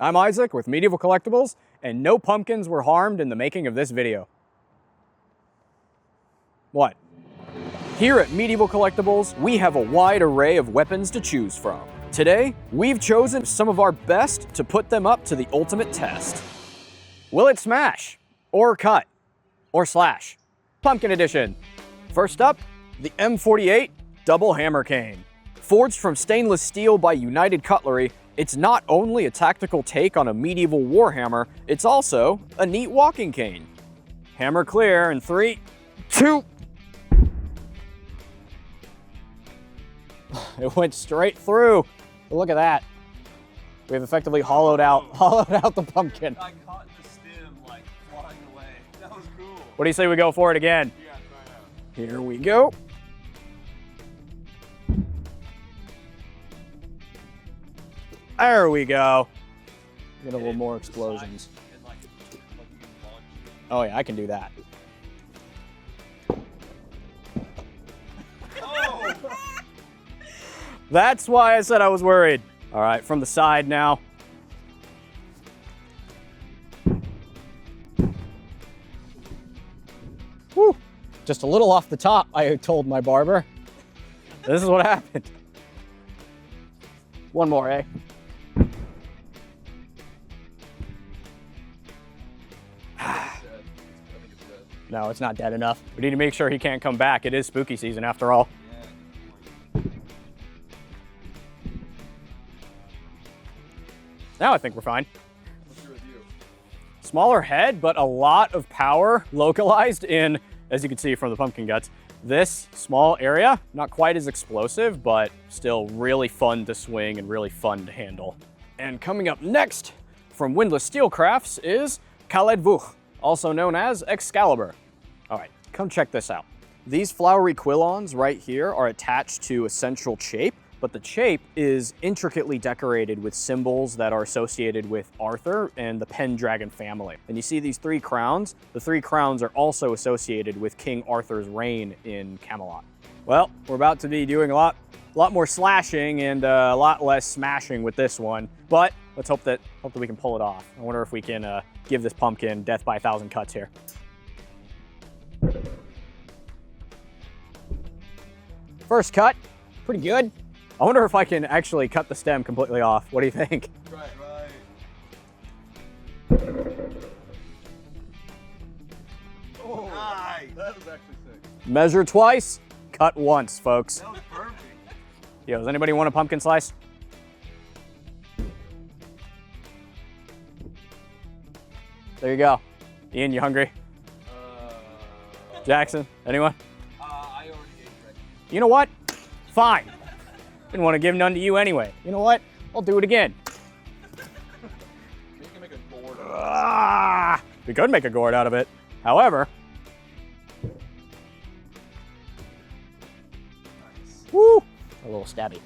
I'm Isaac with Medieval Collectibles, and no pumpkins were harmed in the making of this video. What? Here at Medieval Collectibles, we have a wide array of weapons to choose from. Today, we've chosen some of our best to put them up to the ultimate test. Will it smash? Or cut? Or slash? Pumpkin edition. First up, the M48 Double Hammer Cane. Forged from stainless steel by United Cutlery, it's not only a tactical take on a medieval warhammer, it's also a neat walking cane. Hammer clear in 3, 2. It went straight through. Look at that. We've effectively hollowed out the pumpkin. I caught the stem like flying away. That was cool. What do you say we go for it again? Yeah, try it out. Here we go. There we go. Get a little more explosions. Oh yeah, I can do that. Oh! That's why I said I was worried. All right, from the side now. Woo! Just a little off the top, I told my barber. This is what happened. One more, eh? No, it's not dead enough. We need to make sure he can't come back. It is spooky season after all. Now I think we're fine. What's your review? Smaller head, but a lot of power localized in, as you can see from the pumpkin guts, this small area. Not quite as explosive, but still really fun to swing and really fun to handle. And coming up next from Windlass Steelcrafts is Caledfwlch, also known as Excalibur. All right, come check this out. These flowery quillons right here are attached to a central chape, but the chape is intricately decorated with symbols that are associated with Arthur and the Pendragon family. And you see these 3 crowns? The 3 crowns are also associated with King Arthur's reign in Camelot. Well, we're about to be doing a lot more slashing and a lot less smashing with this one, but let's hope that we can pull it off. I wonder if we can give this pumpkin death by 1,000 cuts here. First cut, pretty good. I wonder if I can actually cut the stem completely off. What do you think? Right. Oh, nice. That was actually sick. Measure twice, cut once, folks. That was perfect. Yo, does anybody want a pumpkin slice? There you go. Ian, you hungry? Jackson, anyone? I already ate bread. You know what? Fine. Didn't want to give none to you anyway. You know what? I'll do it again. You can make a gourd out of We could make a gourd out of it. However, nice. woo, a little stabby.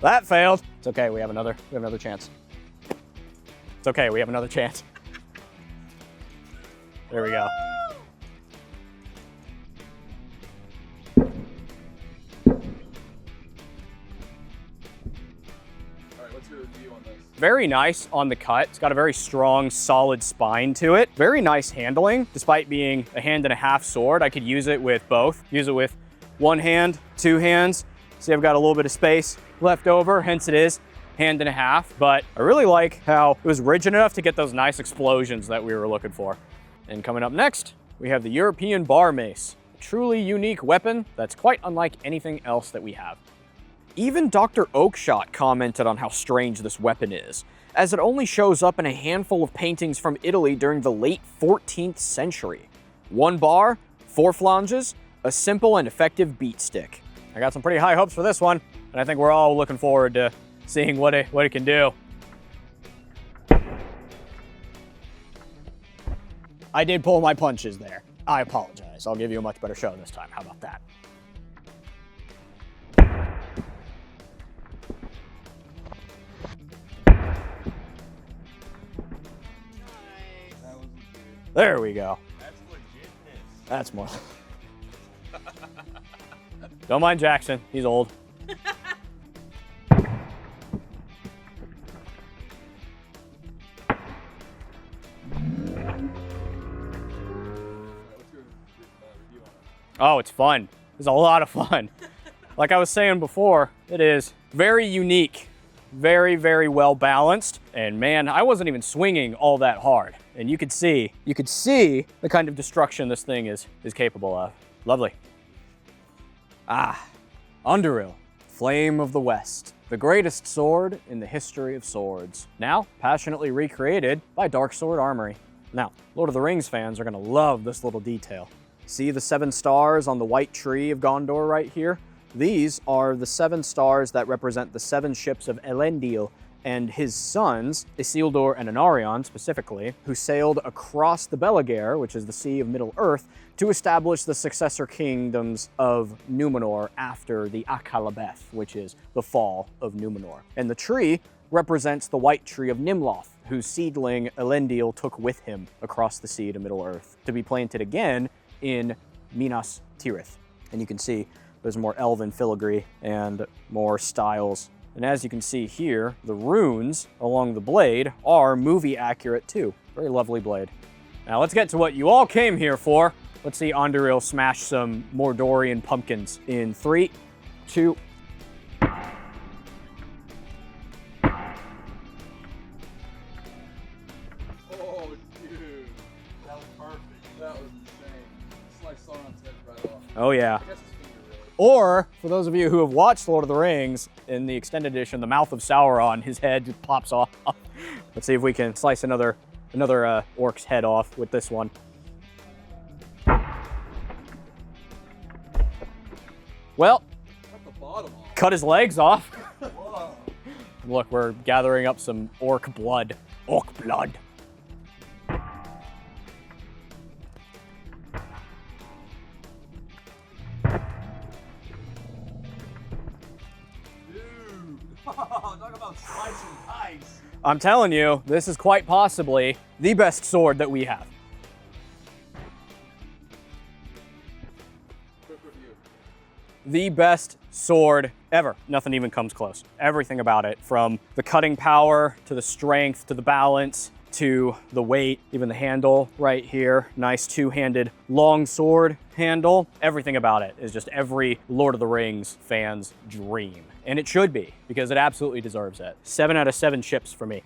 That failed. It's okay. We have another chance. It's okay. We have another chance. There we go. What's your review on this? Very nice on the cut. It's got a very strong, solid spine to it. Very nice handling, despite being a 1.5-hand sword. I could use it with both. Use it with 1 hand, 2 hands. See, I've got a little bit of space left over, hence it is 1.5 hands. But I really like how it was rigid enough to get those nice explosions that we were looking for. And coming up next, we have the European bar mace. A truly unique weapon that's quite unlike anything else that we have. Even Dr. Oakshot commented on how strange this weapon is, as it only shows up in a handful of paintings from Italy during the late 14th century. 1 bar, 4 flanges, a simple and effective beat stick. I got some pretty high hopes for this one, and I think we're all looking forward to seeing what it can do. I did pull my punches there. I apologize. I'll give you a much better show this time. How about that? There we go. That's legitness. That's more. Don't mind Jackson. He's old. Oh, it's fun. It's a lot of fun. Like I was saying before, it is very unique, very, very well balanced. And man, I wasn't even swinging all that hard. And you could see the kind of destruction this thing is capable of. Lovely. Ah, Anduril, Flame of the West, the greatest sword in the history of swords. Now, passionately recreated by Dark Sword Armory. Now, Lord of the Rings fans are gonna love this little detail. See the 7 stars on the white tree of Gondor right here? These are the 7 stars that represent the 7 ships of Elendil and his sons, Isildur and Anarion specifically, who sailed across the Belagare, which is the Sea of Middle-earth, to establish the successor kingdoms of Numenor after the Akalabeth, which is the fall of Numenor. And the tree represents the white tree of Nimloth, whose seedling Elendil took with him across the sea to Middle-earth, to be planted again in Minas Tirith. And you can see there's more elven filigree and more styles. And as you can see here, the runes along the blade are movie accurate too. Very lovely blade. Now let's get to what you all came here for. Let's see Anduril smash some Mordorian pumpkins in 3, 2. Oh, dude. That was perfect. That was insane. Sliced Sauron's head right off. Oh yeah. I guess his finger really. Or, for those of you who have watched Lord of the Rings, in the extended edition, the mouth of Sauron, his head just pops off. Let's see if we can slice another orc's head off with this one. Well, Cut the bottom off. cut his legs off. Whoa. Look, we're gathering up some orc blood. Orc blood. Dude. Talk about slicing ice. I'm telling you, this is quite possibly the best sword that we have. Quick review. The best sword ever. Nothing even comes close. Everything about it, from the cutting power, to the strength, to the balance, to the weight, even the handle right here. Nice two-handed long sword handle. Everything about it is just every Lord of the Rings fan's dream. And it should be, because it absolutely deserves it. 7 out of 7 ships for me.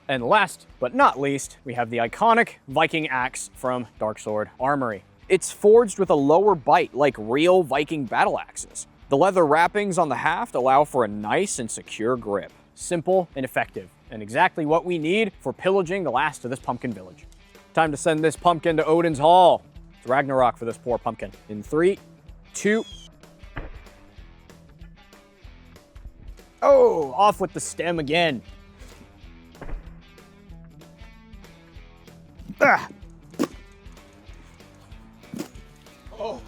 And last but not least, we have the iconic Viking axe from Dark Sword Armory. It's forged with a lower bite like real Viking battle axes. The leather wrappings on the haft allow for a nice and secure grip. Simple and effective, and exactly what we need for pillaging the last of this pumpkin village. Time to send this pumpkin to Odin's Hall. It's Ragnarok for this poor pumpkin. In 3, 2... Oh, off with the stem again. Ah. Oh.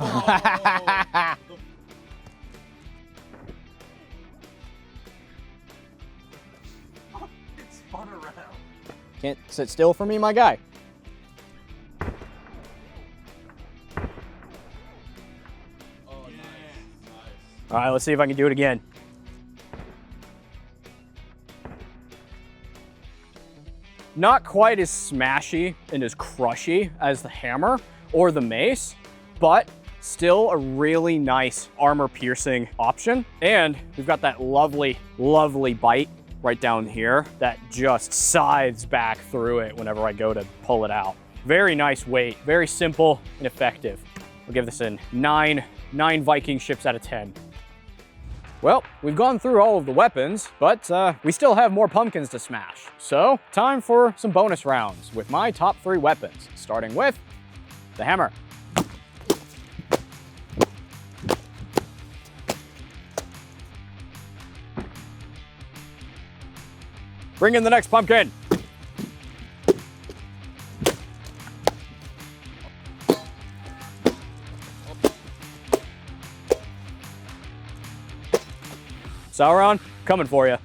It spun around. Can't sit still for me, my guy. Oh, nice. All right, let's see if I can do it again. Not quite as smashy and as crushy as the hammer or the mace, but still a really nice armor-piercing option. And we've got that lovely, lovely bite right down here that just scythes back through it whenever I go to pull it out. Very nice weight, very simple and effective. We'll give this a 9 Viking ships out of 10. Well, we've gone through all of the weapons, but we still have more pumpkins to smash. So, time for some bonus rounds with my top 3 weapons, starting with the hammer. Bring in the next pumpkin. Sauron, coming for you.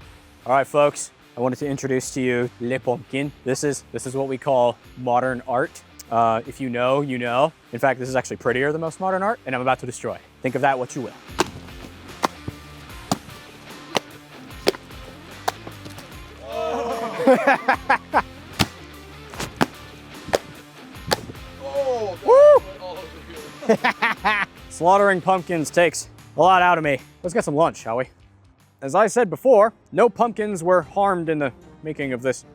All right, folks, I wanted to introduce to you Le Pumpkin. This is what we call modern art. If you know, you know. In fact, this is actually prettier than most modern art, and I'm about to destroy. Think of that what you will. Oh, that went all over here. Slaughtering pumpkins takes a lot out of me. Let's get some lunch, shall we? As I said before, no pumpkins were harmed in the making of this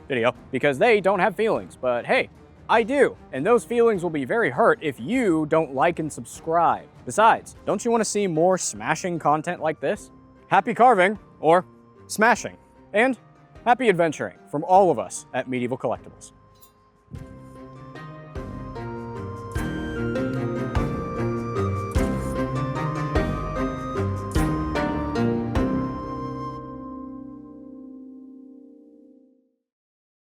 video because they don't have feelings, but hey, I do, and those feelings will be very hurt if you don't like and subscribe. Besides, don't you want to see more smashing content like this? Happy carving, or smashing, and happy adventuring from all of us at Medieval Collectibles.